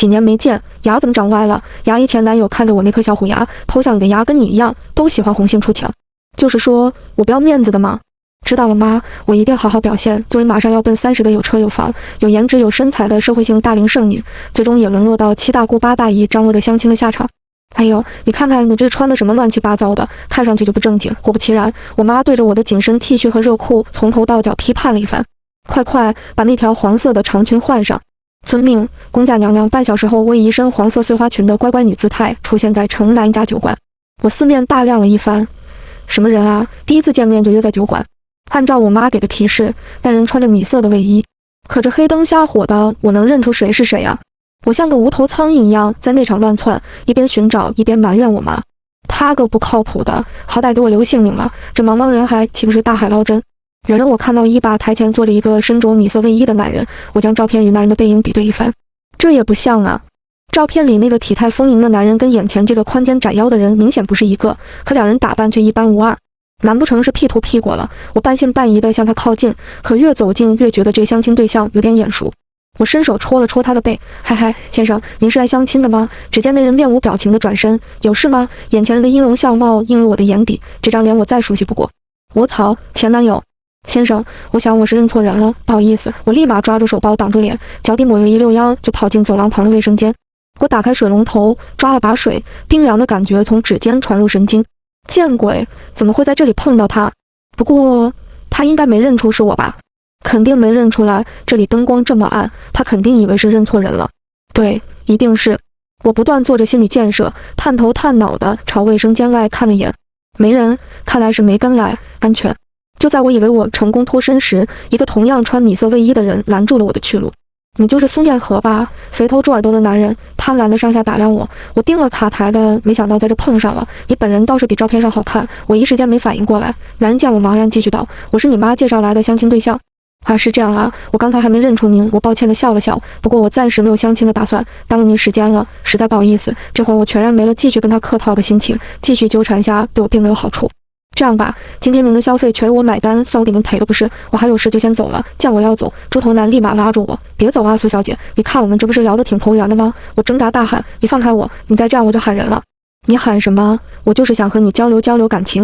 几年没见，牙怎么长歪了？牙医前男友看着我那颗小虎牙，偷笑你的牙跟你一样，都喜欢红杏出墙。就是说我不要面子的吗？知道了妈，我一定好好表现，作为马上要奔30的有车有房、有颜值有身材的社会性大龄剩女，最终也沦落到7大姑8大姨张罗着相亲的下场。哎呦，你看看你这穿的什么乱七八糟的，看上去就不正经。果不其然，我妈对着我的紧身 T 恤和热裤从头到脚批判了一番。快把那条黄色的长裙换上。遵命，公家娘娘。半小时后，我以一身黄色碎花裙的乖乖女姿态出现在城南一家酒馆。我四面大亮了一番，什么人啊？第一次见面就约在酒馆。按照我妈给的提示，那人穿着米色的卫衣，可这黑灯瞎火的，我能认出谁是谁啊？我像个无头苍蝇一样在那场乱窜，一边寻找一边埋怨我妈，她个不靠谱的，好歹给我留性命了，这茫茫人海岂不是大海捞针？远了我看到1把台前坐着一个身着米色卫衣的男人，我将照片与那人的背影比对一番，这也不像啊。照片里那个体态丰盈的男人跟眼前这个宽肩窄腰的人明显不是一个，可两人打扮却一般无二。难不成是 P 图 P 过了？我半信半疑地向他靠近，可越走近越觉得这相亲对象有点眼熟。我伸手戳了戳他的背，嗨，先生，您是来相亲的吗？只见那人面无表情地转身，有事吗？眼前人的音容笑貌映入我的眼底，这张脸我再熟悉不过。我操，前男友！先生，我想我是认错人了，不好意思。我立马抓住手包挡住脸，脚底抹油一溜腰就跑进走廊旁的卫生间。我打开水龙头，抓了把水，冰凉的感觉从指尖传入神经。见鬼，怎么会在这里碰到他？不过他应该没认出是我吧？肯定没认出来，这里灯光这么暗，他肯定以为是认错人了。对，一定是。我不断做着心理建设，探头探脑地朝卫生间外看了眼，没人，看来是没跟来，安全。就在我以为我成功脱身时，一个同样穿米色卫衣的人拦住了我的去路。你就是苏念和吧？肥头猪耳朵的男人贪婪地上下打量我，我盯了卡台的，没想到在这碰上了。你本人倒是比照片上好看，我一时间没反应过来。男人见我茫然，继续道：我是你妈介绍来的相亲对象。啊，是这样啊，我刚才还没认出您，我抱歉地笑了笑。不过我暂时没有相亲的打算，耽误您时间了，实在不好意思。这会儿我全然没了继续跟他客套的心情，继续纠缠下对我并没有好处。这样吧，今天您的消费全由我买单，算我给您赔了不是？我还有事就先走了。见我要走，猪头男立马拉住我，别走啊，苏小姐，你看我们这不是聊得挺投缘的吗？我挣扎大喊，你放开我，你再这样我就喊人了。你喊什么？我就是想和你交流感情。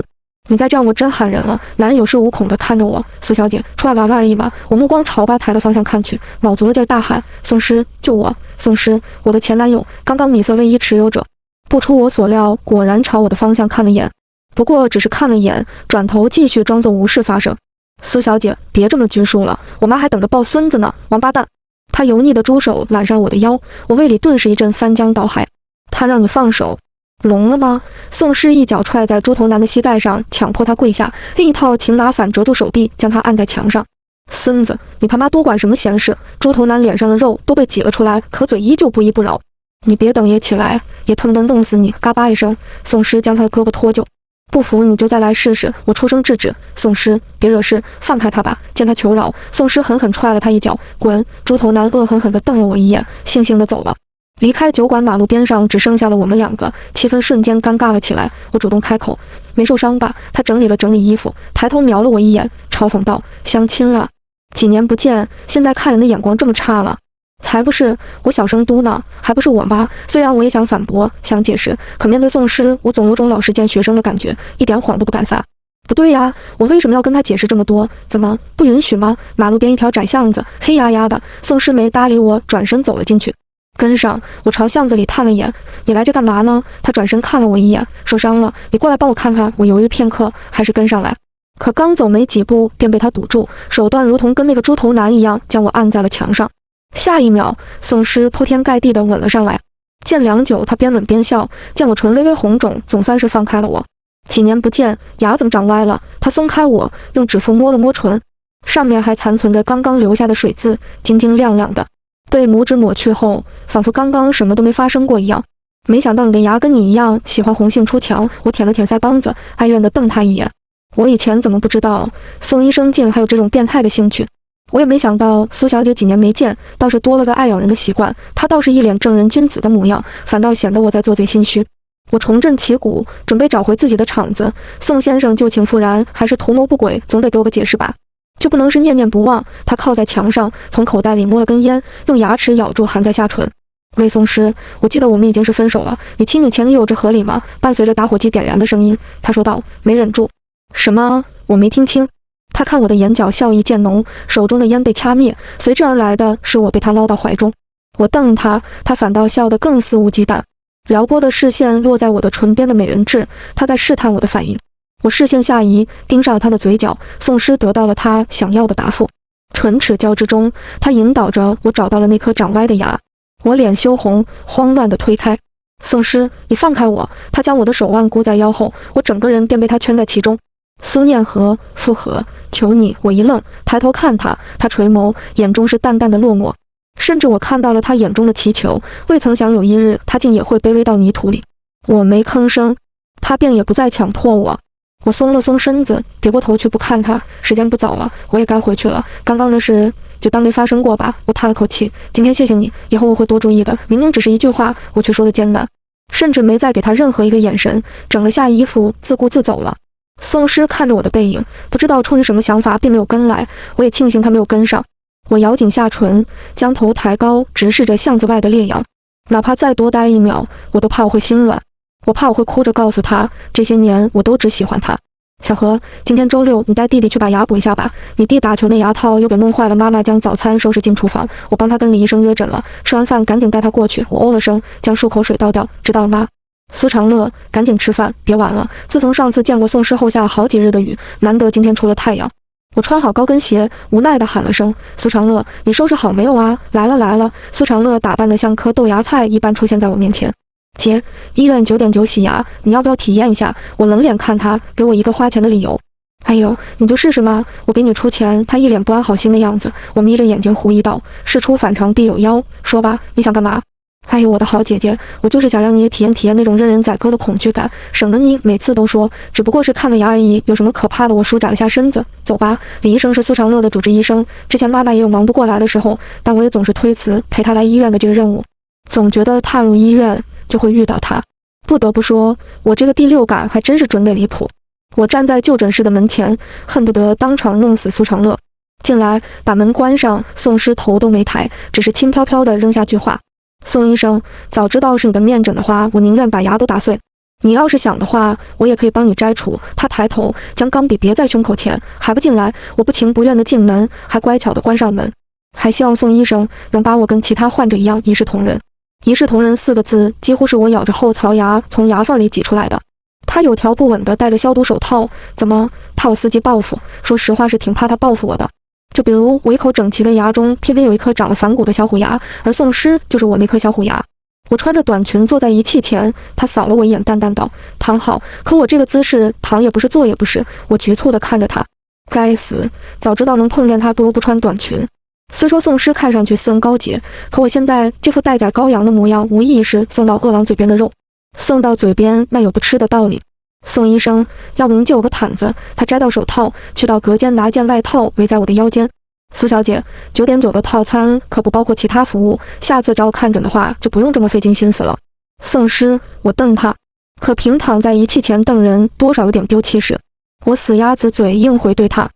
你再这样我真喊人了。男人有恃无恐地看着我，苏小姐，出来玩玩而已嘛。我目光朝吧台的方向看去，卯足了劲大喊，宋诗，救我！宋诗，我的前男友，刚刚米色卫衣持有者。不出我所料，果然朝我的方向看了眼。不过只是看了眼，转头继续装作无事发生。苏小姐，别这么拘束了，我妈还等着抱孙子呢，王八蛋！他油腻的猪手揽上我的腰，我胃里顿时一阵翻江倒海。他让你放手，聋了吗？宋诗一脚踹在猪头男的膝盖上，强迫他跪下，另一套擒拿反折住手臂，将他按在墙上。孙子，你他妈多管什么闲事！猪头男脸上的肉都被挤了出来，可嘴依旧不依不饶。你别等也起来，也他妈的弄死你！嘎巴一声，宋诗将他的胳膊脱臼。不服你就再来试试！我出声制止，宋诗，别惹事，放开他吧！见他求饶，宋诗狠狠踹了他一脚，滚！猪头男恶狠狠地瞪了我一眼，悻悻地走了。离开酒馆，马路边上只剩下了我们两个，气氛瞬间尴尬了起来。我主动开口，没受伤吧？他整理了整理衣服，抬头瞄了我一眼，嘲讽道：相亲了？几年不见，现在看人的眼光这么差了？才不是！我小声嘟囔，还不是我妈。虽然我也想反驳，想解释，可面对宋诗，我总有种老师见学生的感觉，一点谎都不敢撒。不对呀，我为什么要跟他解释这么多？怎么不允许吗？马路边一条窄巷子，黑压压的。宋诗没搭理我，转身走了进去。跟上，我朝巷子里探了眼。你来这干嘛呢？他转身看了我一眼，受伤了？你过来帮我看看。我犹豫片刻，还是跟上来。可刚走没几步，便被他堵住，手段如同跟那个猪头男一样，将我按在了墙上。下一秒，宋诗铺天盖地地吻了上来。见良久，他边吻边笑，见我唇微微红肿，总算是放开了我。几年不见，牙怎么长歪了？他松开我，用指腹摸了摸唇，上面还残存着刚刚留下的水渍，晶晶亮亮的。被拇指抹去后，仿佛刚刚什么都没发生过一样。没想到你的牙跟你一样喜欢红杏出墙。我舔了舔腮帮子，哀怨地瞪他一眼。我以前怎么不知道宋医生竟还有这种变态的兴趣？我也没想到苏小姐几年没见，倒是多了个爱咬人的习惯。她倒是一脸正人君子的模样，反倒显得我在做贼心虚。我重振旗鼓，准备找回自己的场子。宋先生旧情复燃，还是图谋不轨，总得给我个解释吧？就不能是念念不忘？他靠在墙上，从口袋里摸了根烟，用牙齿咬住含在下唇。魏宋诗，我记得我们已经是分手了，你亲你前女友这合理吗？伴随着打火机点燃的声音，他说道。没忍住。什么？我没听清。他看我的眼角笑意渐浓，手中的烟被掐灭，随之而来的是我被他捞到怀中。我瞪他，他反倒笑得更肆无忌惮。撩拨的视线落在我的唇边的美人痣，他在试探我的反应。我视线下移，盯上了他的嘴角，宋诗得到了他想要的答复。唇齿交织中，他引导着我找到了那颗长歪的牙。我脸羞红，慌乱地推开。宋诗，你放开我！他将我的手腕箍在腰后，我整个人便被他圈在其中。苏念和，复合，求你！我一愣，抬头看他，他垂眸，眼中是淡淡的落寞，甚至我看到了他眼中的祈求。未曾想有一日，他竟也会卑微到泥土里。我没吭声，他便也不再强迫我。我松了松身子，别过头去不看他。时间不早了，我也该回去了。刚刚的事就当没发生过吧。我叹了口气，今天谢谢你，以后我会多注意的。明明只是一句话，我却说得艰难，甚至没再给他任何一个眼神，整了下衣服，自顾自走了。宋诗看着我的背影，不知道出于什么想法，并没有跟来。我也庆幸他没有跟上。我咬紧下唇，将头抬高，直视着巷子外的烈阳。哪怕再多待一秒，我都怕我会心软。我怕我会哭着告诉他，这些年我都只喜欢他。小何，今天周六，你带弟弟去把牙补一下吧。你弟打球那牙套又给弄坏了，妈妈将早餐收拾进厨房，我帮他跟李医生约诊了。吃完饭赶紧带他过去。我哦了声，将漱口水倒掉。知道了吗？苏长乐，赶紧吃饭，别晚了。自从上次见过宋诗后，下了好几日的雨，难得今天出了太阳。我穿好高跟鞋，无奈地喊了声：“苏长乐，你收拾好没有啊？”来了来了。苏长乐打扮得像颗豆芽菜一般出现在我面前。姐，医院9点9洗牙，你要不要体验一下？我冷脸看他，给我一个花钱的理由。哎呦，你就试试嘛，我给你出钱。他一脸不安好心的样子，我眯着眼睛狐疑道：“事出反常必有妖，说吧，你想干嘛？”哎呦，我的好姐姐，我就是想让你也体验体验那种任人宰割的恐惧感，省得你每次都说只不过是看了牙而已，有什么可怕的？我舒展了下身子，走吧。李医生是苏长乐的主治医生，之前妈妈也有忙不过来的时候，但我也总是推辞陪他来医院的这个任务，总觉得踏入医院就会遇到他。不得不说，我这个第六感还真是准得离谱。我站在就诊室的门前，恨不得当场弄死苏长乐。进来，把门关上，宋诗头都没抬，只是轻飘飘地扔下句话：“宋医生，早知道是你的面诊的话，我宁愿把牙都打碎。你要是想的话，我也可以帮你摘除。”他抬头，将钢笔别在胸口前，还不进来。我不情不愿地进门，还乖巧地关上门，还希望宋医生能把我跟其他患者一样一视同仁。一视同仁4个字几乎是我咬着后槽牙从牙缝里挤出来的。他有条不紊地戴着消毒手套，怎么怕我伺机报复？说实话是挺怕他报复我的。就比如我一口整齐的牙中偏偏有一颗长了反骨的小虎牙，而宋诗就是我那颗小虎牙。我穿着短裙坐在仪器前，他扫了我一眼，淡淡道：“躺好。”可我这个姿势躺也不是，坐也不是。我局促地看着他，该死，早知道能碰见他，不如不穿短裙。虽说宋诗看上去斯文高洁，可我现在这副待宰羔羊的模样，无异是送到饿狼嘴边的肉。送到嘴边那有不吃的道理。宋医生，要不您借我个毯子？他摘掉手套，去到隔间拿一件外套围在我的腰间。苏小姐，9点9的套餐可不包括其他服务，下次找我看诊的话就不用这么费尽心思了。宋诗，我瞪他，可平躺在仪器前瞪人多少有点丢气势。我死鸭子嘴硬回对他：“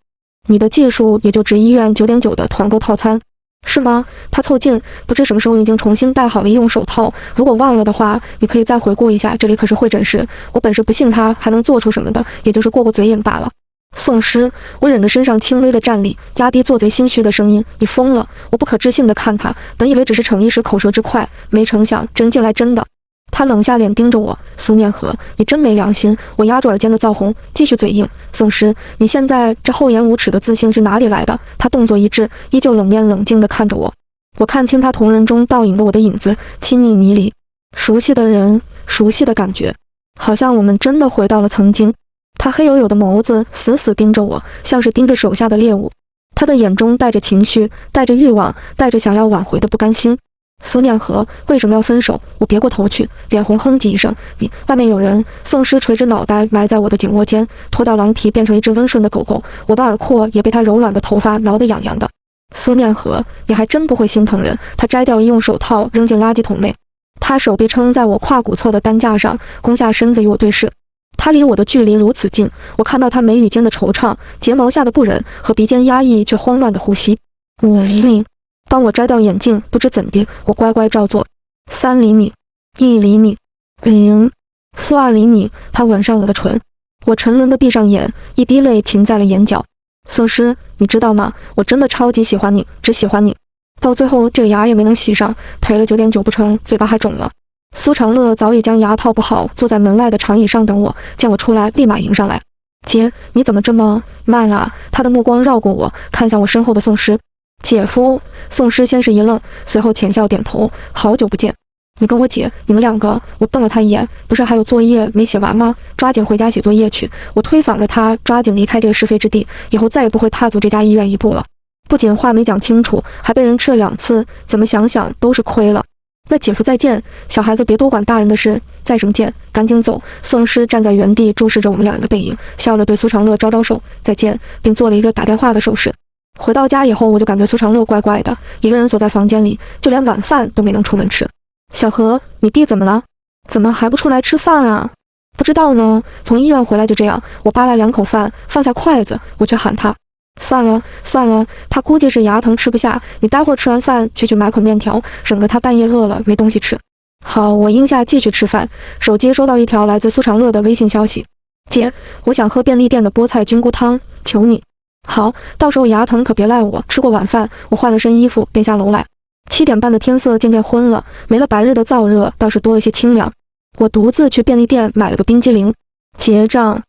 你的技术也就值医院9点9的团购套餐，是吗？”他凑近，不知什么时候已经重新戴好了医用手套。如果忘了的话，你可以再回顾一下，这里可是会诊室。我本是不信他还能做出什么的，也就是过过嘴瘾罢了。宋诗，我忍着身上轻微的战栗，压低做贼心虚的声音：“你疯了！”我不可置信地看他，本以为只是逞一时口舌之快，没成想真进来真的。他冷下脸盯着我：“苏念和，你真没良心！”我压住耳尖的燥红，继续嘴硬：“宋诗，你现在这厚颜无耻的自信是哪里来的？”他动作一致，依旧冷面冷静地看着我。我看清他瞳仁中倒影的我的影子，亲昵迷离，熟悉的人，熟悉的感觉，好像我们真的回到了曾经。他黑黝黝的眸子死死盯着我，像是盯着手下的猎物。他的眼中带着情绪，带着欲望，带着想要挽回的不甘心。苏念和，为什么要分手？我别过头去，脸红哼唧一声：“你，外面有人！”宋诗垂着脑袋埋在我的颈窝间，脱掉狼皮变成一只温顺的狗狗，我的耳廓也被他柔软的头发挠得痒痒的。苏念和，你还真不会心疼人。他摘掉医用手套扔进垃圾桶内，他手臂撑在我胯骨侧的担架上，弓下身子与我对视。他离我的距离如此近，我看到他眉宇间的惆怅，睫毛下的不忍和鼻尖压抑却慌乱的呼吸。你帮我摘掉眼镜，不知怎地，我乖乖照做。3厘米，1厘米，0，负2厘米。他吻上我的唇，我沉沦地闭上眼，一滴泪停在了眼角。宋诗，你知道吗？我真的超级喜欢你，只喜欢你。到最后这个牙也没能洗上，赔了9.9不成，嘴巴还肿了。苏长乐早已将牙套不好，坐在门外的长椅上等我，见我出来立马迎上来。姐，你怎么这么慢啊？他的目光绕过我，看向我身后的宋诗。姐夫。宋诗先是一愣，随后浅笑点头。好久不见。你跟我姐，你们两个。我瞪了他一眼，不是还有作业没写完吗？抓紧回家写作业去。我推搡着他，抓紧离开这个是非之地，以后再也不会踏足这家医院一步了。不仅话没讲清楚，还被人吃了2次，怎么想想都是亏了。那姐夫再见，小孩子别多管大人的事，再什么见，赶紧走。宋诗站在原地注视着我们两人的背影，笑着对苏长乐招招手，再见，并做了一个打电话的手势。回到家以后，我就感觉苏长乐怪怪的，一个人锁在房间里，就连晚饭都没能出门吃。小何，你弟怎么了？怎么还不出来吃饭啊？不知道呢，从医院回来就这样。我扒拉2口饭，放下筷子，我却喊他。算了，他估计是牙疼吃不下，你待会儿吃完饭去买捆面条，省得他半夜饿了没东西吃。好，我应下继续吃饭。手机收到一条来自苏长乐的微信消息：姐，我想喝便利店的菠菜菌菇汤，求你。好，到时候牙疼可别赖我。吃过晚饭，我换了身衣服便下楼来。7点半的天色渐渐昏了，没了白日的燥热，倒是多了些清凉。我独自去便利店买了个冰激凌，结账。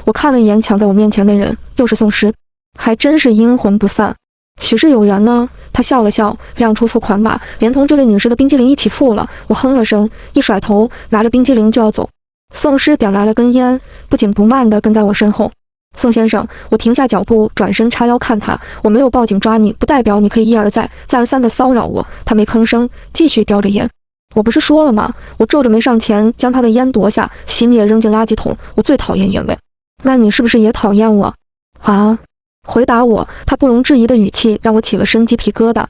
我看了一眼抢在我面前的人，又是宋诗，还真是阴魂不散。许是有缘呢。他笑了笑，亮出付款码，连同这位女士的冰激凌一起付了。我哼了声，一甩头，拿着冰激凌就要走。宋诗点来了根烟，不紧不慢地跟在我身后。宋先生，我停下脚步，转身叉腰看他。我没有报警抓你，不代表你可以一而再再而三地骚扰我。他没吭声，继续叼着烟。我不是说了吗？我皱着眉上前，将他的烟夺下，熄灭，扔进垃圾桶。我最讨厌烟味。那你是不是也讨厌我啊？回答我。他不容置疑的语气让我起了身鸡皮疙瘩。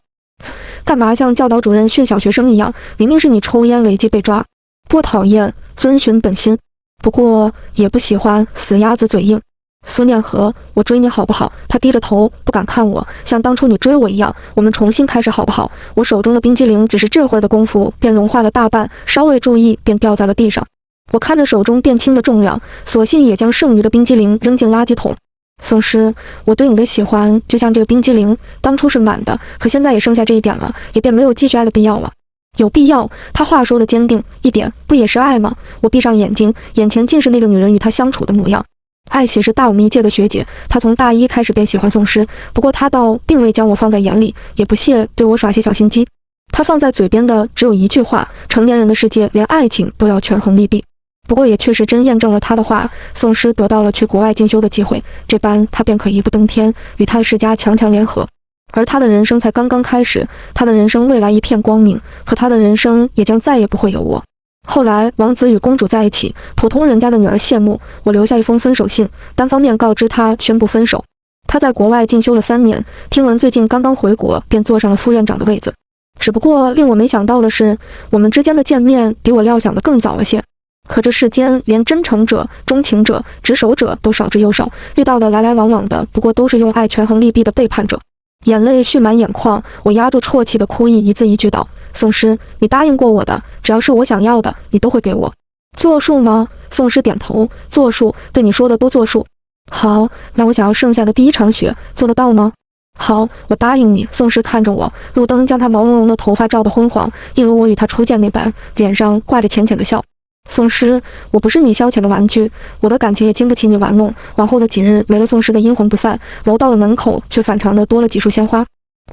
干嘛像教导主任训小学生一样？明明是你抽烟违纪被抓。多讨厌，遵循本心。不过也不喜欢死鸭子嘴硬。苏念和，我追你好不好？他低着头，不敢看我，像当初你追我一样，我们重新开始好不好？我手中的冰激凌只是这会儿的功夫便融化了大半，稍微注意便掉在了地上。我看着手中变轻的重量，索性也将剩余的冰激凌扔进垃圾桶。宋诗，我对你的喜欢就像这个冰激凌，当初是满的，可现在也剩下这一点了，也便没有继续爱的必要了。有必要？他话说的坚定一点，不也是爱吗？我闭上眼睛，眼前尽是那个女人与他相处的模样。艾喜是大我们一届的学姐，她从大1开始便喜欢宋诗，不过她倒并未将我放在眼里，也不屑对我耍些小心机。她放在嘴边的只有一句话：成年人的世界连爱情都要权衡利弊。不过也确实真验证了她的话，宋诗得到了去国外进修的机会，这般她便可一步登天，与她的世家强强联合。而她的人生才刚刚开始，她的人生未来一片光明，可她的人生也将再也不会有我。后来王子与公主在一起，普通人家的女儿羡慕，我留下一封分手信，单方面告知她宣布分手。她在国外进修了3年，听闻最近刚刚回国，便坐上了副院长的位子。只不过令我没想到的是，我们之间的见面比我料想的更早了些。可这世间连真诚者、钟情者、执守者都少之又少，遇到的来来往往的不过都是用爱权衡利弊的背叛者。眼泪蓄满眼眶，我压住啜泣的哭意，一字一句道：宋诗，你答应过我的，只要是我想要的，你都会给我。作数吗？宋诗点头，作数，对你说的都作数。好，那我想要剩下的第一场雪，做得到吗？好，我答应你。宋诗看着我，路灯将她毛茸茸的头发照得昏黄，一如我与她初见那般，脸上挂着浅浅的笑。宋诗，我不是你消遣的玩具，我的感情也经不起你玩弄。往后的几日，没了宋诗的阴魂不散，楼道的门口却反常的多了几束鲜花。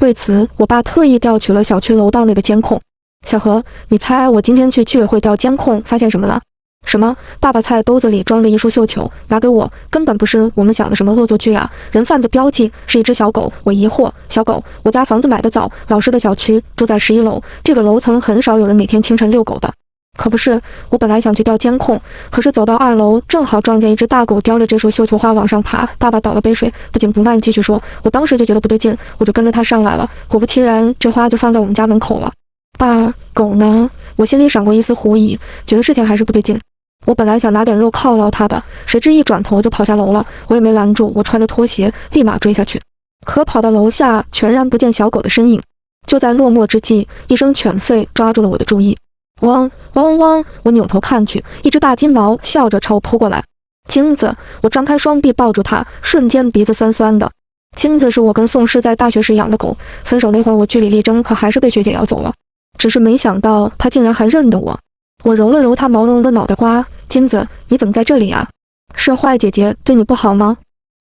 为此，我爸特意调取了小区楼道内的监控。小何，你猜我今天去居委会调监控发现什么了？什么？爸爸菜兜子里装着一束绣球，拿给我，根本不是我们想的什么恶作剧啊！人贩子标记是一只小狗。我疑惑，小狗？我家房子买得早，老式的小区，住在11楼，这个楼层很少有人每天清晨遛狗的。可不是，我本来想去调监控，可是走到2楼，正好撞见一只大狗叼着这束绣球花往上爬。爸爸倒了杯水，不紧不慢继续说，我当时就觉得不对劲，我就跟着他上来了。果不其然，这花就放在我们家门口了。爸，狗呢？我心里闪过一丝狐疑，觉得事情还是不对劲。我本来想拿点肉犒劳他的，谁知一转头就跑下楼了，我也没拦住，我穿着拖鞋立马追下去。可跑到楼下，全然不见小狗的身影。就在落寞之际，一声犬吠抓住了我的注意。汪汪汪汪！我扭头看去，一只大金毛笑着朝我扑过来。金子，我张开双臂抱住它，瞬间鼻子酸酸的。金子是我跟宋诗在大学时养的狗，分手那会儿我据理力争，可还是被学姐咬走了。只是没想到它竟然还认得我。我揉了揉它毛茸茸的脑袋瓜，金子，你怎么在这里啊？是坏姐姐对你不好吗？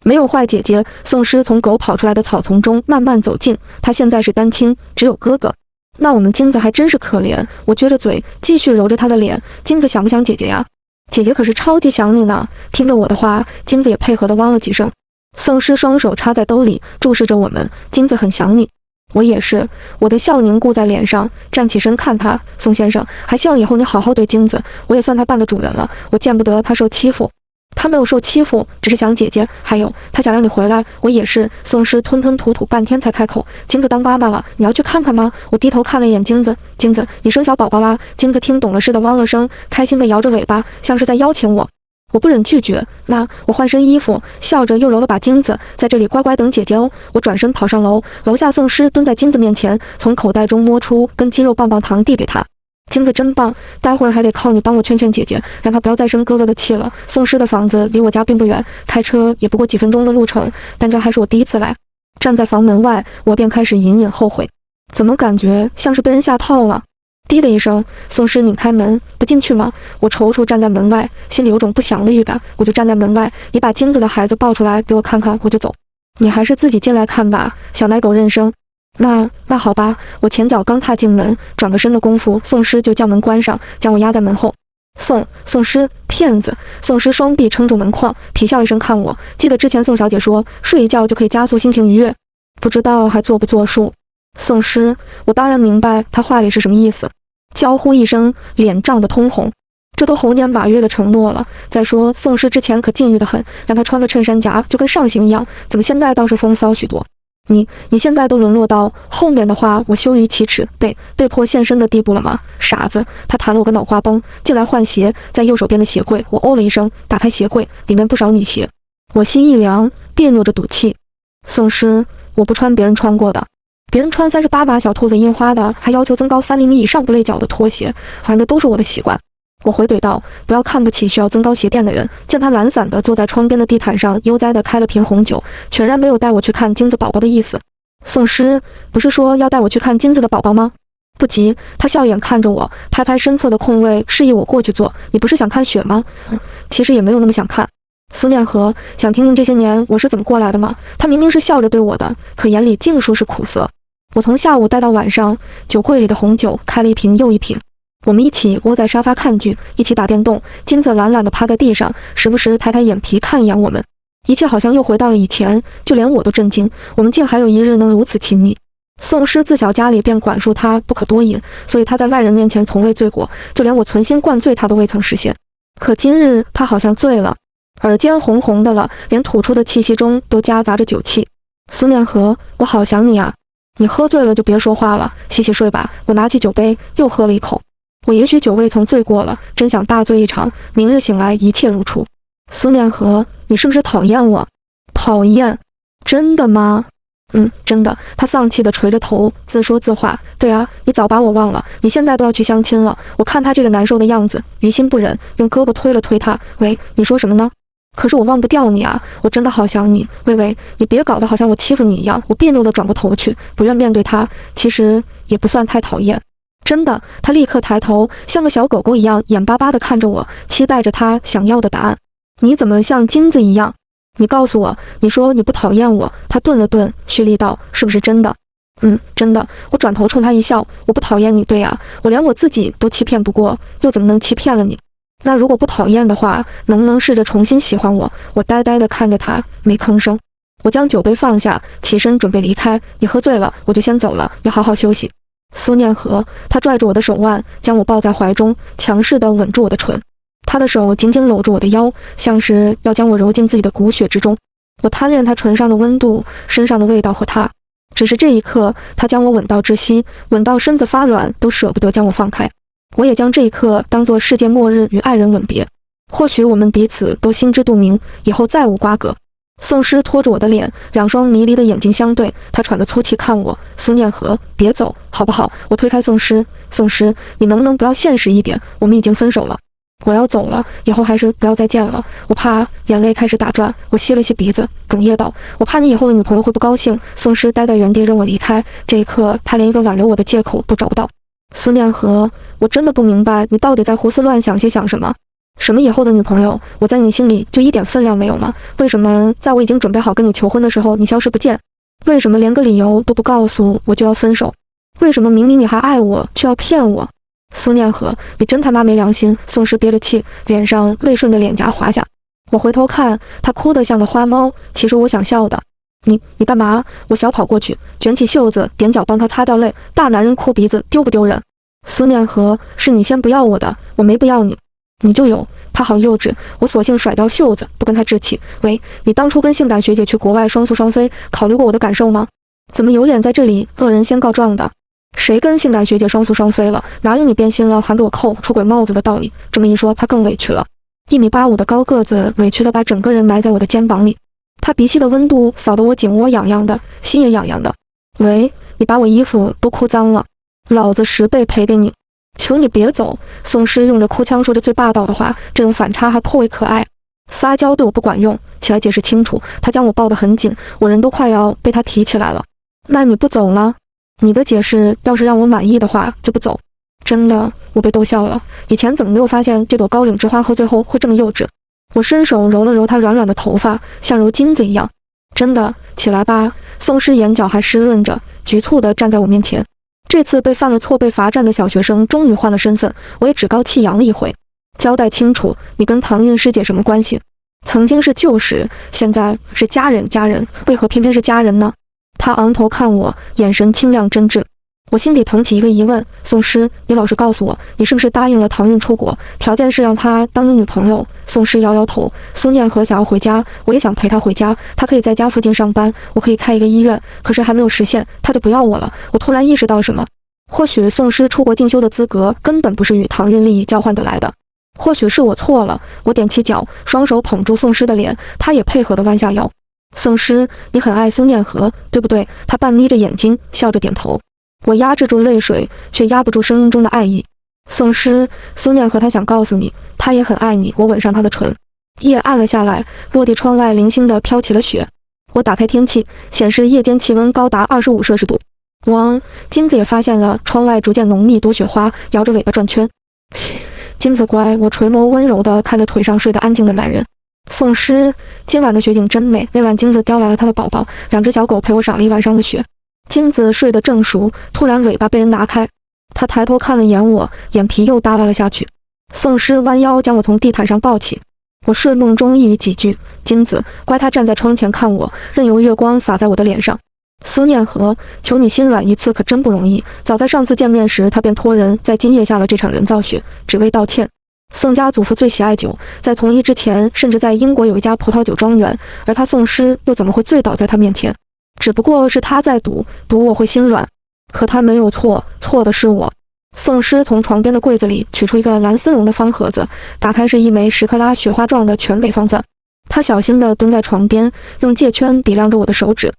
没有坏姐姐。宋诗从狗跑出来的草丛中慢慢走近，她现在是单亲，只有哥哥。那我们金子还真是可怜。我撅着嘴继续揉着她的脸，金子想不想姐姐呀？姐姐可是超级想你呢。听着我的话，金子也配合地汪了几声。宋诗双手插在兜里，注视着我们。金子很想你，我也是。我的笑凝固在脸上，站起身看他。宋先生，还希望以后你好好对金子，我也算他办的主人了，我见不得他受欺负。他没有受欺负，只是想姐姐，还有他想让你回来。我也是。宋诗吞吞吐吐半天才开口，金子当妈妈了，你要去看看吗？我低头看了一眼金子，金子，你生小宝宝啦？金子听懂了似的汪了声，开心的摇着尾巴，像是在邀请我。我不忍拒绝，那我换身衣服，笑着又揉了把金子，在这里乖乖等姐姐哦。我转身跑上楼，楼下宋诗蹲在金子面前，从口袋中摸出根鸡肉棒棒糖递给他。金子真棒，待会儿还得靠你帮我劝劝姐姐，让她不要再生哥哥的气了。宋诗的房子离我家并不远，开车也不过几分钟的路程，但这还是我第一次来。站在房门外，我便开始隐隐后悔，怎么感觉像是被人下套了？滴的一声，宋诗拧开门，不进去吗？我踌躇站在门外，心里有种不祥的预感。我就站在门外，你把金子的孩子抱出来给我看看，我就走。你还是自己进来看吧。小奶狗认生。那好吧。我前脚刚踏进门，转个身的功夫，宋诗就将门关上，将我压在门后。宋诗，骗子！宋诗双臂撑住门框，皮笑一声看我。记得之前宋小姐说，睡一觉就可以加速心情愉悦，不知道还作不作数。宋诗，我当然明白她话里是什么意思。娇呼一声，脸涨得通红。这都猴年马月的承诺了。再说宋诗之前可禁欲得很，让她穿个衬衫夹就跟上刑一样，怎么现在倒是风骚许多？你现在都沦落到后面的话，我羞于启齿，被迫现身的地步了吗？傻子！他弹了我个脑瓜崩，进来换鞋，在右手边的鞋柜，我哦了一声，打开鞋柜，里面不少女鞋。我心一凉，别扭着赌气。宋诗，我不穿别人穿过的。别人穿38码小兔子印花的，还要求增高3厘米以上不累脚的拖鞋，好像这都是我的习惯。我回怼道，不要看不起需要增高鞋垫的人。见他懒散地坐在窗边的地毯上，悠哉地开了瓶红酒，全然没有带我去看金子宝宝的意思。宋诗，不是说要带我去看金子的宝宝吗？不急。他笑眼看着我，拍拍身侧的空位，示意我过去坐。你不是想看雪吗？其实也没有那么想看。思念河，想听听这些年我是怎么过来的吗？他明明是笑着对我的，可眼里尽数是苦涩。我从下午待到晚上，酒柜里的红酒开了一瓶又一瓶。我们一起窝在沙发看剧，一起打电动。金子懒懒地趴在地上，时不时抬抬眼皮看一眼我们。一切好像又回到了以前，就连我都震惊，我们竟还有一日能如此亲昵。宋诗自小家里便管束他不可多饮，所以他在外人面前从未醉过，就连我存心灌醉他都未曾实现。可今日他好像醉了，耳尖红红的了，连吐出的气息中都夹杂着酒气。苏念河，我好想你啊！你喝醉了就别说话了，洗洗睡吧。我拿起酒杯又喝了一口。我也许酒未曾醉过了，真想大醉一场，明日醒来一切如初。苏念河，你是不是讨厌我？讨厌？真的吗？真的。他丧气地垂着头，自说自话。对啊，你早把我忘了，你现在都要去相亲了。我看他这个难受的样子，于心不忍，用胳膊推了推他。喂，你说什么呢？可是我忘不掉你啊，我真的好想你。喂，你别搞得好像我欺负你一样。我别扭地转过头去，不愿面对他。其实也不算太讨厌。真的。他立刻抬头，像个小狗狗一样眼巴巴地看着我，期待着他想要的答案。你怎么像金子一样？你告诉我，你说你不讨厌我。他顿了顿，蓄力道，是不是真的？真的。我转头冲他一笑，我不讨厌你。对啊，我连我自己都欺骗不过，又怎么能欺骗了你？那如果不讨厌的话，能不能试着重新喜欢我？我呆呆地看着他，没吭声。我将酒杯放下，起身准备离开。你喝醉了，我就先走了，要好好休息。苏念河，他拽住我的手腕，将我抱在怀中，强势地吻住我的唇。他的手紧紧搂住我的腰，像是要将我揉进自己的骨血之中。我贪恋他唇上的温度，身上的味道和他。只是这一刻，他将我吻到窒息，吻到身子发软，都舍不得将我放开。我也将这一刻当作世界末日与爱人吻别。或许我们彼此都心知肚明，以后再无瓜葛。宋诗拖着我的脸，两双迷离的眼睛相对，他喘着粗气看我。苏念和，别走，好不好？我推开宋诗，宋诗，你能不能不要现实一点？我们已经分手了。我要走了，以后还是不要再见了。我怕……眼泪开始打转，我吸了吸鼻子，哽咽道：“我怕你以后的女朋友会不高兴。”宋诗呆在原地，任我离开。这一刻，他连一个挽留我的借口都找不到。苏念和，我真的不明白你到底在胡思乱想些想什么？什么以后的女朋友？我在你心里就一点分量没有吗？为什么在我已经准备好跟你求婚的时候，你消失不见？为什么连个理由都不告诉我就要分手？为什么明明你还爱我，却要骗我？苏念和，你真他妈没良心！宋诗憋着气，脸上泪顺着脸颊滑下。我回头看，他哭得像个花猫。其实我想笑的。你干嘛？我小跑过去，卷起袖子，踮脚帮他擦掉泪。大男人哭鼻子，丢不丢人？苏念和，是你先不要我的，我没不要你。你就有，他好幼稚，我索性甩掉袖子，不跟他置气。喂，你当初跟性感学姐去国外双宿双飞，考虑过我的感受吗？怎么有脸在这里恶人先告状的？谁跟性感学姐双宿双飞了？哪有你变心了还给我扣出轨帽子的道理？这么一说，他更委屈了。1.85米的高个子，委屈的把整个人埋在我的肩膀里。他鼻息的温度扫得我颈窝痒痒的，心也痒痒的。喂，你把我衣服都哭脏了，老子10倍赔给你。求你别走！宋诗用着哭腔说着最霸道的话，这种反差还颇为可爱。撒娇对我不管用，起来解释清楚。他将我抱得很紧，我人都快要被他提起来了。那你不走了？你的解释要是让我满意的话，就不走。真的，我被逗笑了。以前怎么没有发现这朵高岭之花喝醉后会这么幼稚？我伸手揉了揉她软软的头发，像揉金子一样。真的，起来吧。宋诗眼角还湿润着，局促地站在我面前。这次被犯了错被罚站的小学生终于换了身份，我也趾高气扬了一回，交代清楚，你跟唐韵师姐什么关系？曾经是旧识，现在是家人，为何偏偏是家人呢？他昂头看我，眼神清亮真挚。我心底腾起一个疑问，宋诗，你老实告诉我，你是不是答应了唐韵出国，条件是让她当你女朋友？宋诗摇摇头。苏念和想要回家，我也想陪她回家，她可以在家附近上班，我可以开一个医院，可是还没有实现，她就不要我了。我突然意识到什么，或许宋诗出国进修的资格根本不是与唐韵利益交换得来的，或许是我错了。我踮起脚，双手捧住宋诗的脸，她也配合地弯下腰。宋诗，你很爱苏念和，对不对？她半眯着眼睛，笑着点头。我压制住泪水，却压不住声音中的爱意。宋诗，苏念和他想告诉你，他也很爱你。我吻上他的唇。夜暗了下来，落地窗外零星地飘起了雪。我打开天气，显示夜间气温高达25摄氏度。汪！金子也发现了窗外逐渐浓密多雪花，摇着尾巴转圈。金子乖，我垂眸温柔地看着腿上睡得安静的男人。宋诗，今晚的雪景真美。那晚金子叼来了他的宝宝，两只小狗陪我赏了一晚上的雪。金子睡得正熟，突然尾巴被人拿开，他抬头看了眼我，眼皮又耷拉了下去。宋诗弯腰将我从地毯上抱起，我睡梦中一语几句，金子乖。他站在窗前看我，任由月光洒在我的脸上。苏念和，求你心软一次可真不容易。早在上次见面时，他便托人在今夜下了这场人造雪，只为道歉。宋家祖父最喜爱酒，在从医之前，甚至在英国有一家葡萄酒庄园，而他宋诗又怎么会醉倒在他面前？只不过是他在赌我会心软，可他没有错，错的是我。宋诗从床边的柜子里取出一个蓝丝绒的方盒子，打开是一枚10克拉雪花状的全北方钻。他小心地蹲在床边，用戒圈抵量着我的手指，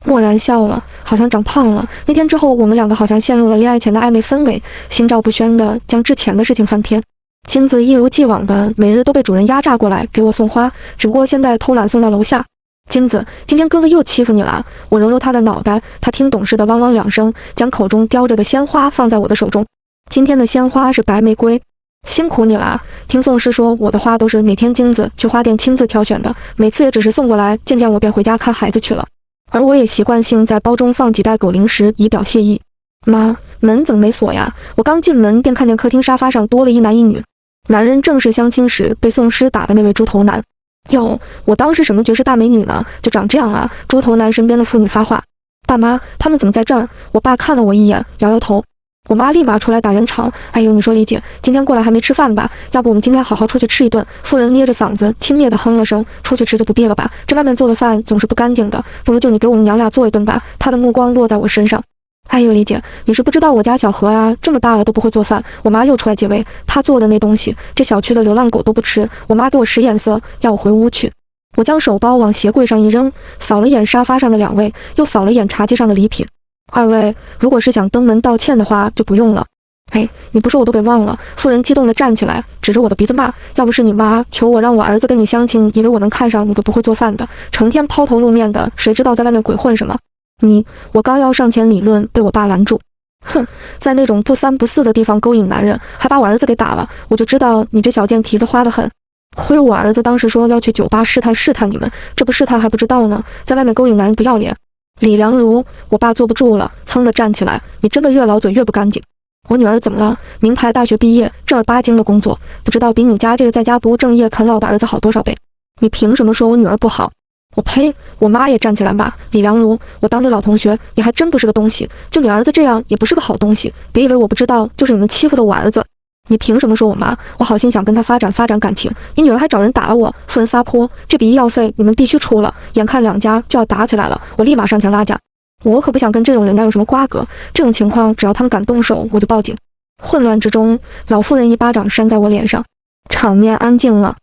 默然笑了，好像长胖了。那天之后，我们两个好像陷入了恋爱前的暧昧氛围，心照不宣地将之前的事情翻篇。金子一如既往的每日都被主人压榨过来给我送花，只不过现在偷懒送到楼下。金子，今天哥哥又欺负你了。我揉揉他的脑袋，他听懂似的汪汪2声，将口中叼着的鲜花放在我的手中。今天的鲜花是白玫瑰，辛苦你了。听宋诗说，我的花都是每天金子去花店亲自挑选的，每次也只是送过来见见我便回家看孩子去了。而我也习惯性在包中放几袋狗零食以表谢意。妈，门怎么没锁呀？我刚进门便看见客厅沙发上多了一男一女，男人正是相亲时被宋诗打的那位猪头男。哟，我当时什么绝世大美女呢？就长这样啊！猪头男身边的妇女发话：爸妈，他们怎么在这儿？我爸看了我一眼，摇摇头。我妈立马出来打圆场：哎呦，你说李姐，今天过来还没吃饭吧？要不我们今天好好出去吃一顿？妇人捏着嗓子轻蔑地哼了声：出去吃就不必了吧？这外面做的饭总是不干净的，不如就你给我们娘俩做一顿吧。她的目光落在我身上。哎呦，李姐，你是不知道我家小何啊，这么大了都不会做饭。我妈又出来解围，她做的那东西，这小区的流浪狗都不吃。我妈给我使眼色，要我回屋去。我将手包往鞋柜上一扔，扫了眼沙发上的2位，又扫了眼茶几上的礼品。2位，如果是想登门道歉的话，就不用了。哎，你不说我都给忘了。夫人激动地站起来，指着我的鼻子骂：要不是你妈求我让我儿子跟你相亲，以为我能看上你个不会做饭的，成天抛头露面的，谁知道在外面鬼混什么？我刚要上前理论，被我爸拦住。哼，在那种不三不四的地方勾引男人，还把我儿子给打了，我就知道你这小贱蹄子花得很。亏我儿子当时说要去酒吧试探你们，这不试探还不知道呢，在外面勾引男人不要脸。李良如，我爸坐不住了，噌地站起来，你真的越老嘴越不干净。我女儿怎么了？名牌大学毕业，正儿八经的工作，不知道比你家这个在家不务正业啃老的儿子好多少倍。你凭什么说我女儿不好？我呸！我妈也站起来骂李良如，我当你老同学，你还真不是个东西，就你儿子这样也不是个好东西，别以为我不知道，就是你们欺负的我儿子。你凭什么说我妈？我好心想跟她发展感情，你女儿还找人打了我，夫人撒泼，这笔医药费你们必须出了，眼看2家就要打起来了，我立马上前拉架。我可不想跟这种人家有什么瓜葛，这种情况只要他们敢动手，我就报警。混乱之中，老妇人一巴掌扇在我脸上，场面安静了。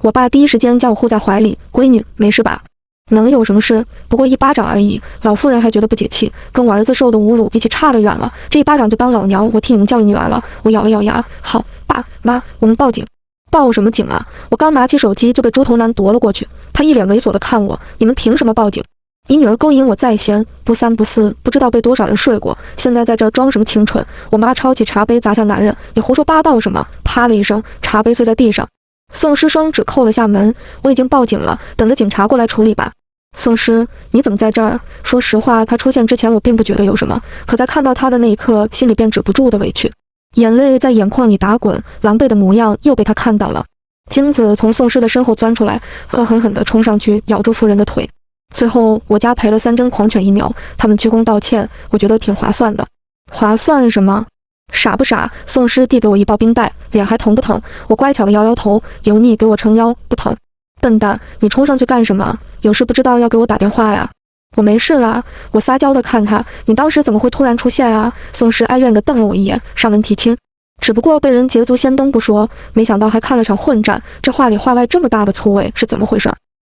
我爸第一时间将我护在怀里，闺女没事吧？能有什么事？不过一巴掌而已。老妇人还觉得不解气，跟我儿子受的侮辱比起差得远了，这一巴掌就当老娘我替你们教育女儿了。我咬了咬牙，好，爸妈，我们报警。报什么警啊？我刚拿起手机就被猪头男夺了过去，他一脸猥琐地看我，你们凭什么报警？你女儿勾引我在先，不三不四，不知道被多少人睡过，现在在这装什么清纯？我妈抄起茶杯砸向男人，你胡说八道什么？啪的一声，茶杯碎在地上。宋诗双指扣了下门，我已经报警了，等着警察过来处理吧。宋诗，你怎么在这儿？说实话，他出现之前我并不觉得有什么，可在看到他的那一刻，心里便止不住的委屈，眼泪在眼眶里打滚，狼狈的模样又被他看到了。金子从宋诗的身后钻出来，恶狠狠地冲上去咬住妇人的腿。最后我家赔了3针狂犬疫苗，他们鞠躬道歉，我觉得挺划算的。划算什么？傻不傻？宋诗递给我一包冰袋，脸还疼不疼？我乖巧的摇摇头，油腻给我撑腰，不疼。笨蛋，你冲上去干什么？有事不知道要给我打电话呀？我没事啦，我撒娇的看他，你当时怎么会突然出现啊？宋诗哀怨的瞪了我一眼，上门提亲。只不过被人捷足先登不说，没想到还看了场混战，这话里话外这么大的粗味是怎么回事？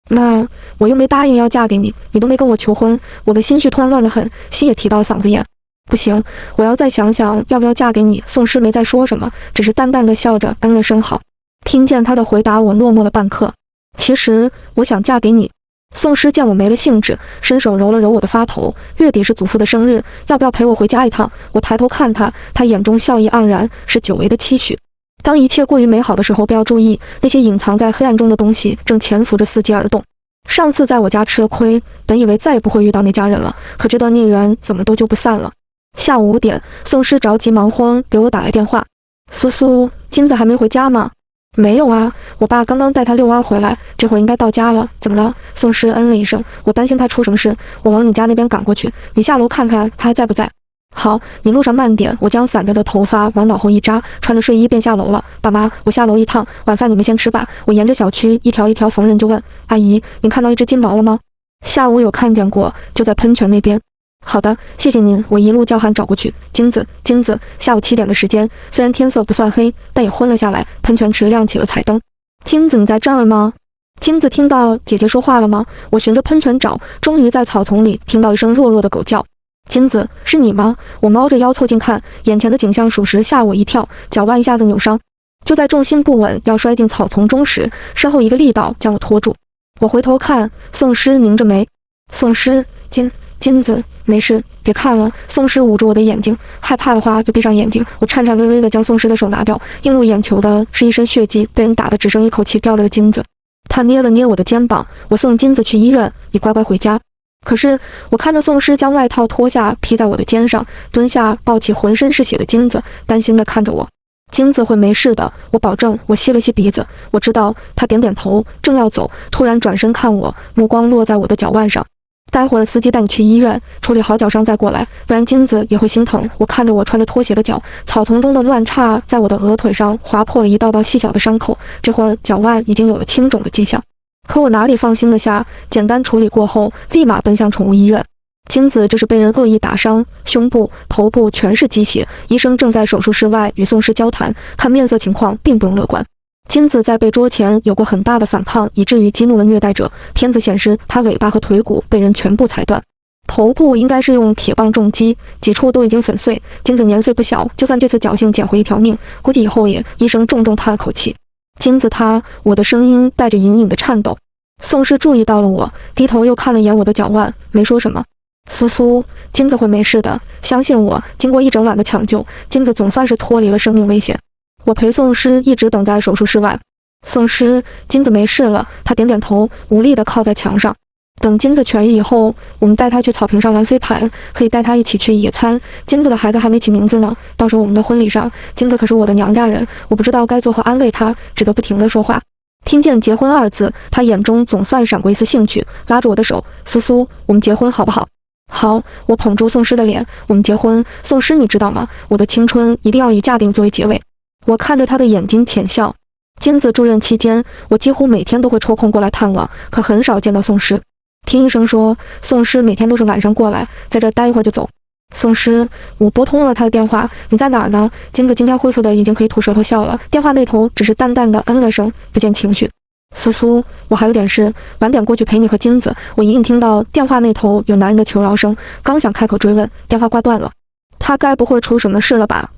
那我又没答应要嫁给你，你都没跟我求婚，我的心绪突然乱得很，心也提到嗓子眼。不行，我要再想想要不要嫁给你。宋诗没再说什么，只是淡淡的笑着嗯了声好。听见他的回答，我落寞了半刻。其实我想嫁给你。宋诗见我没了兴致，伸手揉了揉我的发头。月底是祖父的生日，要不要陪我回家一趟？我抬头看他，他眼中笑意盎然，是久违的期许。当一切过于美好的时候，不要注意那些隐藏在黑暗中的东西，正潜伏着伺机而动。上次在我家吃了亏，本以为再也不会遇到那家人了，可这段孽缘怎么都就不散了。下午5点，宋诗着急忙慌给我打来电话：苏苏，金子还没回家吗？没有啊，我爸刚刚带他遛弯回来，这会儿应该到家了。怎么了？宋诗嗯了一声，我担心他出什么事，我往你家那边赶过去，你下楼看看他还在不在。好，你路上慢点。我将散着的头发往脑后一扎，穿着睡衣便下楼了。爸妈，我下楼一趟，晚饭你们先吃吧。我沿着小区一条一条逢人就问：阿姨，您看到一只金毛了吗？下午有看见过，就在喷泉那边。好的，谢谢您。我一路叫喊找过去。金子，金子。下午7点的时间，虽然天色不算黑，但也昏了下来。喷泉池亮起了彩灯。金子，你在这儿吗？金子听到姐姐说话了吗？我循着喷泉找，终于在草丛里听到一声弱弱的狗叫。金子，是你吗？我猫着腰凑近看，眼前的景象属实吓我一跳，脚腕一下子扭伤。就在重心不稳要摔进草丛中时，身后一个力道将我拖住。我回头看，宋诗拧着眉。宋诗，金子，没事，别看了。宋诗捂住我的眼睛，害怕的话就闭上眼睛。我颤颤巍巍地将宋诗的手拿掉，映入眼球的是一身血迹，被人打得只剩一口气掉了的金子。他捏了捏我的肩膀，我送金子去医院，你乖乖回家。可是我看着宋诗将外套脱下披在我的肩上，蹲下抱起浑身是血的金子，担心地看着我。金子会没事的，我保证。我吸了吸鼻子，我知道。他点点头，正要走，突然转身看我，目光落在我的脚腕上。待会儿司机带你去医院，处理好脚伤再过来，不然金子也会心疼。我看着我穿着拖鞋的脚，草丛中的乱叉在我的额腿上划破了一道道细小的伤口，这会儿脚腕已经有了青肿的迹象。可我哪里放心得下？简单处理过后，立马奔向宠物医院。金子这是被人恶意打伤，胸部、头部全是积血，医生正在手术室外与宋诗交谈，看面色情况并不容乐观。金子在被捉前有过很大的反抗，以至于激怒了虐待者。片子显示他尾巴和腿骨被人全部裁断，头部应该是用铁棒重击，几处都已经粉碎。金子年岁不小，就算这次侥幸捡回一条命，估计以后也……医生重重叹了口气。金子他……我的声音带着隐隐的颤抖。宋诗注意到了我，低头又看了眼我的脚腕，没说什么。苏苏，金子会没事的，相信我。经过一整晚的抢救，金子总算是脱离了生命危险。我陪宋诗一直等在手术室外。宋诗，金子没事了。他点点头，无力地靠在墙上。等金子痊愈以后，我们带他去草坪上玩飞盘，可以带他一起去野餐。金子的孩子还没起名字呢，到时候我们的婚礼上，金子可是我的娘家人，我不知道该作何安慰他，只得不停地说话。听见结婚二字，他眼中总算闪过一丝兴趣，拉住我的手，苏苏，我们结婚好不好？好，我捧住宋诗的脸，我们结婚。宋诗，你知道吗？我的青春一定要以嫁定作为结尾。我看着他的眼睛浅笑。金子住院期间，我几乎每天都会抽空过来探望，可很少见到宋诗。听医生说，宋诗每天都是晚上过来，在这待一会儿就走。宋诗，我拨通了他的电话，你在哪儿呢？金子今天恢复的已经可以吐舌头笑了，电话那头只是淡淡的嗯了声，不见情绪。苏苏，我还有点事，晚点过去陪你和金子。我隐隐听到电话那头有男人的求饶声，刚想开口追问，电话挂断了。他该不会出什么事了吧？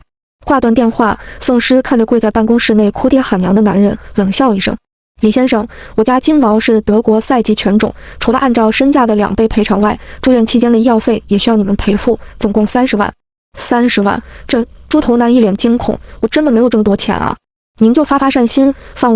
挂断电话，宋诗看着跪在办公室内哭爹喊娘的男人，冷笑一声。李先生，我家金毛是德国赛级犬种，除了按照身价的2倍赔偿外，住院期间的医药费也需要你们赔付，总共30万。30万！这猪头男一脸惊恐，我真的没有这么多钱啊！您就发善心，放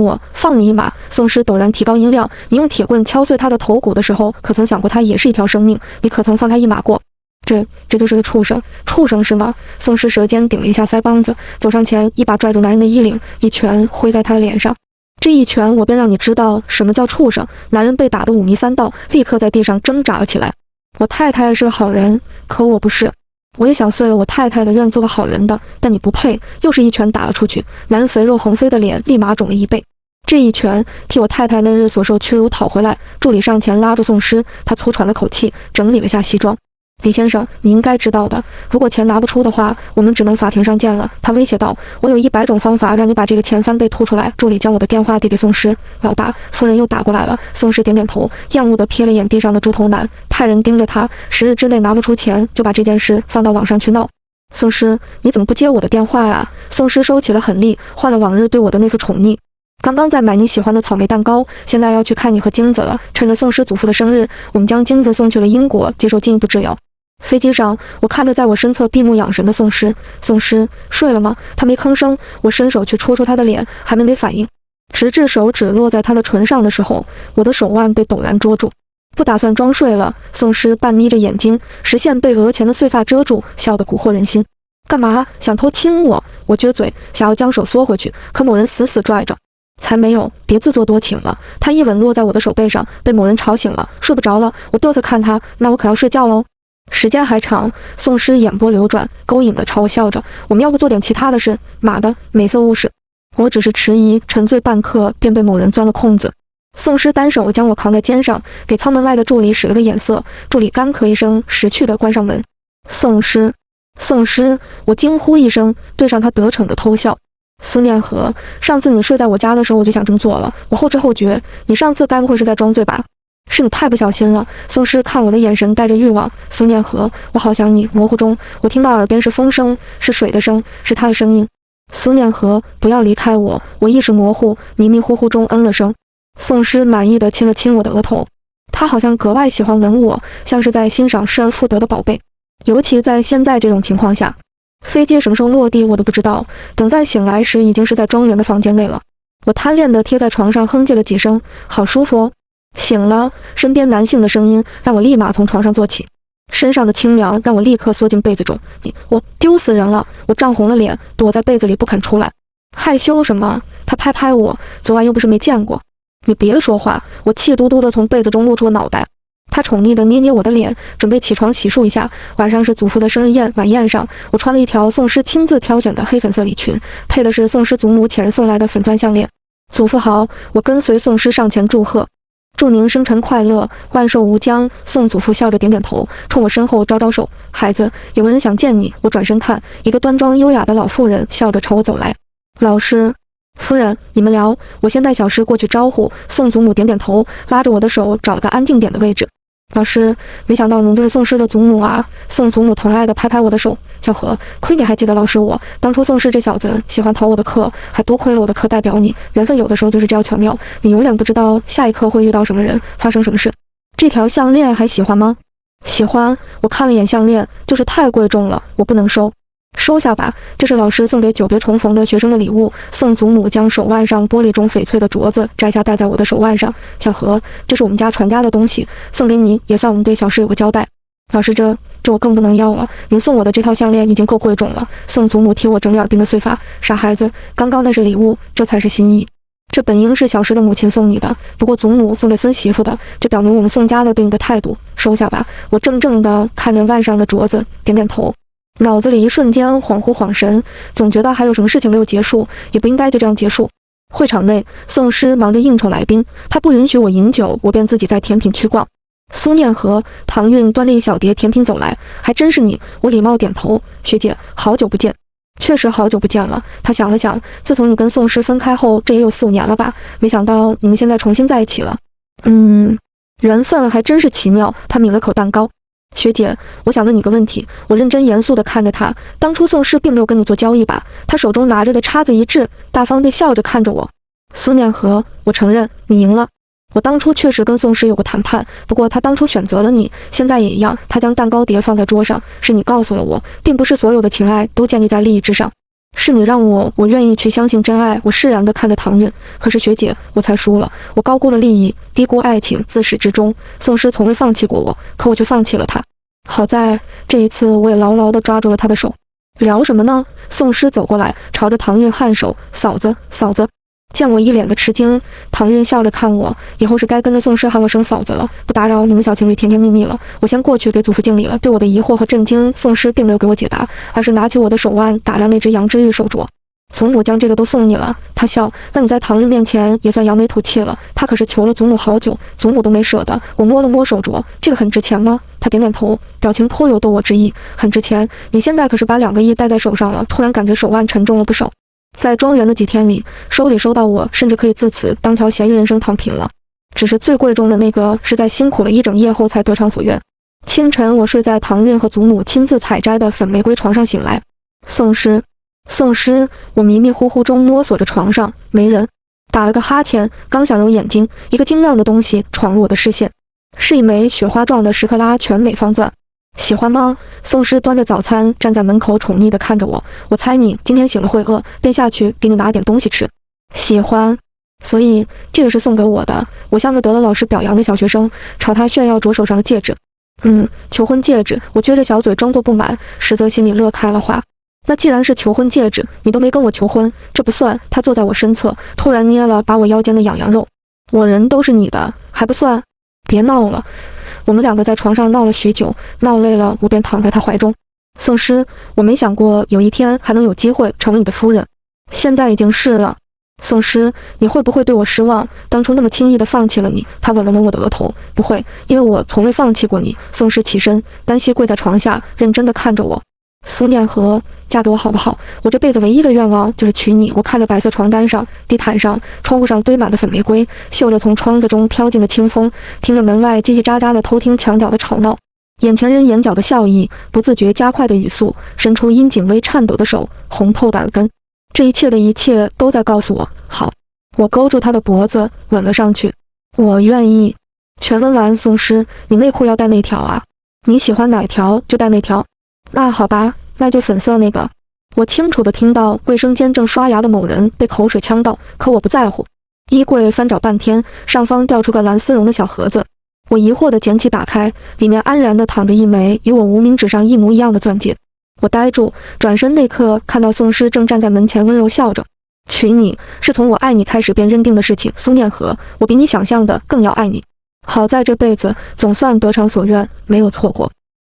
你一马！宋诗陡然提高音量，你用铁棍敲碎他的头骨的时候，可曾想过他也是一条生命？你可曾放他一马过？这就是个畜生，畜生是吗？宋诗舌尖顶了一下腮帮子，走上前一把拽住男人的衣领，一拳挥在他的脸上。这一拳我便让你知道什么叫畜生。男人被打得5迷3道，立刻在地上挣扎了起来。我太太是个好人，可我不是。我也想碎了我太太的愿做个好人的，但你不配。又是一拳打了出去，男人肥肉横飞的脸立马肿了1倍。这一拳替我太太那日所受屈辱讨回来。助理上前拉住宋诗，他粗喘了口气，整理了下西装。李先生，你应该知道的，如果钱拿不出的话，我们只能法庭上见了。他威胁道，我有100种方法让你把这个钱翻倍吐出来。助理将我的电话递给宋诗，老大，夫人又打过来了。宋诗点点头，厌恶地瞥了眼地上的猪头男，派人盯着他，10日之内拿不出钱，就把这件事放到网上去闹。宋诗，你怎么不接我的电话呀？宋诗收起了狠戾，换了往日对我的那副宠溺。刚刚在买你喜欢的草莓蛋糕，现在要去看你和金子了。趁着宋诗祖父的生日，我们将金子送去了英国，接受进一步治疗。飞机上，我看着在我身侧闭目养神的宋诗。宋诗睡了吗？他没吭声。我伸手去戳戳他的脸，还没反应。直至手指落在他的唇上的时候，我的手腕被陡然捉住。不打算装睡了。宋诗半眯着眼睛，视线被额前的碎发遮住，笑得蛊惑人心。干嘛？想偷亲我？我撅嘴，想要将手缩回去，可某人死死拽着。才没有，别自作多情了。他一吻落在我的手背上，被某人吵醒了，睡不着了。我嘚瑟看他，那我可要睡觉喽。时间还长，宋诗眼波流转，勾引地朝我笑着。我们要不做点其他的事？妈的，美色误事！我只是迟疑沉醉半刻，便被某人钻了空子。宋诗单手将我扛在肩上，给舱门外的助理使了个眼色。助理干咳一声，识趣地关上门。宋诗，我惊呼一声，对上他得逞的偷笑。苏念和，上次你睡在我家的时候，我就想这么做了。我后知后觉，你上次该不会是在装醉吧？是你太不小心了。宋诗看我的眼神带着欲望。苏念和，我好想你。模糊中，我听到耳边是风声，是水的声，是他的声音。苏念和，不要离开我。我意识模糊，迷迷糊糊中嗯了声。宋诗满意地亲了亲我的额头。他好像格外喜欢吻我，像是在欣赏失而复得的宝贝。尤其在现在这种情况下，飞机什么时候落地我都不知道。等再醒来时，已经是在庄园的房间内了。我贪恋地贴在床上哼唧了几声，好舒服哦。醒了，身边男性的声音让我立马从床上坐起，身上的清凉让我立刻缩进被子中。我丢死人了！我涨红了脸，躲在被子里不肯出来。害羞什么？他拍拍我，昨晚又不是没见过。你别说话！我气嘟嘟地从被子中露出了脑袋。他宠溺地捏捏我的脸，准备起床洗漱一下。晚上是祖父的生日晚宴上，我穿了一条宋诗亲自挑选的黑粉色礼裙，配的是宋诗祖母前日送来的粉钻项链。祖父好！我跟随宋诗上前祝贺。祝您生辰快乐，万寿无疆。宋祖父笑着点点头，冲我身后招招手。孩子，有个人想见你。我转身看，一个端庄优雅的老妇人笑着朝我走来。老师，夫人，你们聊，我先带小诗过去招呼。宋祖母点点头，拉着我的手找了个安静点的位置。老师，没想到您就是宋诗的祖母啊！宋祖母疼爱地拍拍我的手，小何，亏你还记得老师我。当初宋诗这小子喜欢逃我的课，还多亏了我的课代表你。缘分有的时候就是这样巧妙，你永远不知道下一刻会遇到什么人，发生什么事。这条项链还喜欢吗？喜欢。我看了眼项链，就是太贵重了，我不能收。收下吧，这是老师送给久别重逢的学生的礼物。宋祖母将手腕上玻璃中翡翠的镯子摘下戴在我的手腕上。小何，这是我们家传家的东西，送给你也算我们对小诗有个交代。老师，这我更不能要了，您送我的这套项链已经够贵重了。宋祖母替我整理耳鬓的碎发，傻孩子，刚刚那是礼物，这才是心意。这本应是小诗的母亲送你的，不过祖母送给孙媳妇的，这表明我们宋家的对你的态度。收下吧。我怔怔地看着腕上的镯子，点点头。脑子里一瞬间恍惚恍神，总觉得还有什么事情没有结束，也不应该就这样结束。会场内，宋诗忙着应酬来宾，他不允许我饮酒，我便自己在甜品区逛。苏念和、唐韵端了一小碟甜品走来，还真是你，我礼貌点头。学姐，好久不见。确实好久不见了。他想了想，自从你跟宋诗分开后，这也有4、5年了吧？没想到你们现在重新在一起了。缘分还真是奇妙。他抿了口蛋糕。学姐，我想问你个问题。我认真严肃地看着他，当初宋诗并没有跟你做交易吧？他手中拿着的叉子一掷，大方地笑着看着我。苏念和，我承认你赢了。我当初确实跟宋诗有过谈判，不过他当初选择了你，现在也一样。他将蛋糕碟放在桌上，是你告诉了我，并不是所有的情爱都建立在利益之上。是你让我愿意去相信真爱。我释然地看着唐韵。可是学姐，我才输了。我高估了利益，低估爱情，自始至终，宋诗从未放弃过我，可我却放弃了他。好在这一次，我也牢牢地抓住了他的手。聊什么呢？宋诗走过来，朝着唐韵颔首。嫂子，嫂子。见我一脸的吃惊，唐韵笑着看我，以后是该跟着宋诗喊我声嫂子了，不打扰你们小情侣甜甜蜜蜜了。我先过去给祖父敬礼了。对我的疑惑和震惊，宋诗并没有给我解答，而是拿起我的手腕打量那只羊脂玉手镯。祖母将这个都送你了。他笑，那你在唐韵面前也算扬眉吐气了。他可是求了祖母好久，祖母都没舍得。我摸了摸手镯，这个很值钱吗？他点点头，表情颇有逗我之意。很值钱，你现在可是把2个亿戴在手上了。突然感觉手腕沉重了不少。在庄园的几天里，收礼收到我甚至可以自此当条咸鱼人生躺平了。只是最贵重的那个是在辛苦了一整夜后才得偿所愿。清晨，我睡在唐韵和祖母亲自采摘的粉玫瑰床上醒来。宋诗，宋诗，我迷迷糊糊中摸索着床上，没人。打了个哈欠，刚想揉眼睛，一个晶亮的东西闯入我的视线，是一枚雪花状的10克拉全美方钻。喜欢吗？宋诗端着早餐站在门口宠溺地看着我。我猜你今天醒了会饿，便下去给你拿点东西吃。喜欢。所以这个是送给我的。我像个得了老师表扬的小学生，朝他炫耀着手上的戒指。求婚戒指。我撅着小嘴装作不满，实则心里乐开了花。那既然是求婚戒指，你都没跟我求婚，这不算。他坐在我身侧，突然捏了把我腰间的痒痒肉。我人都是你的，还不算？别闹了。我们2个在床上闹了许久，闹累了，我便躺在他怀中。宋诗，我没想过有一天还能有机会成为你的夫人，现在已经是了。宋诗，你会不会对我失望？当初那么轻易地放弃了你。他吻了吻我的额头。不会，因为我从未放弃过你。宋诗起身，单膝跪在床下，认真地看着我。苏念和，嫁给我好不好？我这辈子唯一的愿望就是娶你。我看着白色床单上、地毯上、窗户上堆满的粉玫瑰，嗅着从窗子中飘进的清风，听着门外叽叽喳喳的偷听墙角的吵闹，眼前人眼角的笑意，不自觉加快的语速，伸出阴茎微颤抖的手，红透的耳根。这一切的一切都在告诉我，好。我勾住他的脖子，吻了上去。我愿意。全吻完，宋诗，你内裤要带那条啊？你喜欢哪条就带那条。那好吧，那就粉色那个。我清楚地听到卫生间正刷牙的某人被口水呛到，可我不在乎。衣柜翻找半天，上方掉出个蓝丝绒的小盒子。我疑惑地捡起打开，里面安然地躺着一枚与我无名指上一模一样的钻戒。我呆住，转身那刻看到宋诗正站在门前温柔笑着。娶你是从我爱你开始便认定的事情，苏念和，我比你想象的更要爱你。好在这辈子总算得偿所愿，没有错过。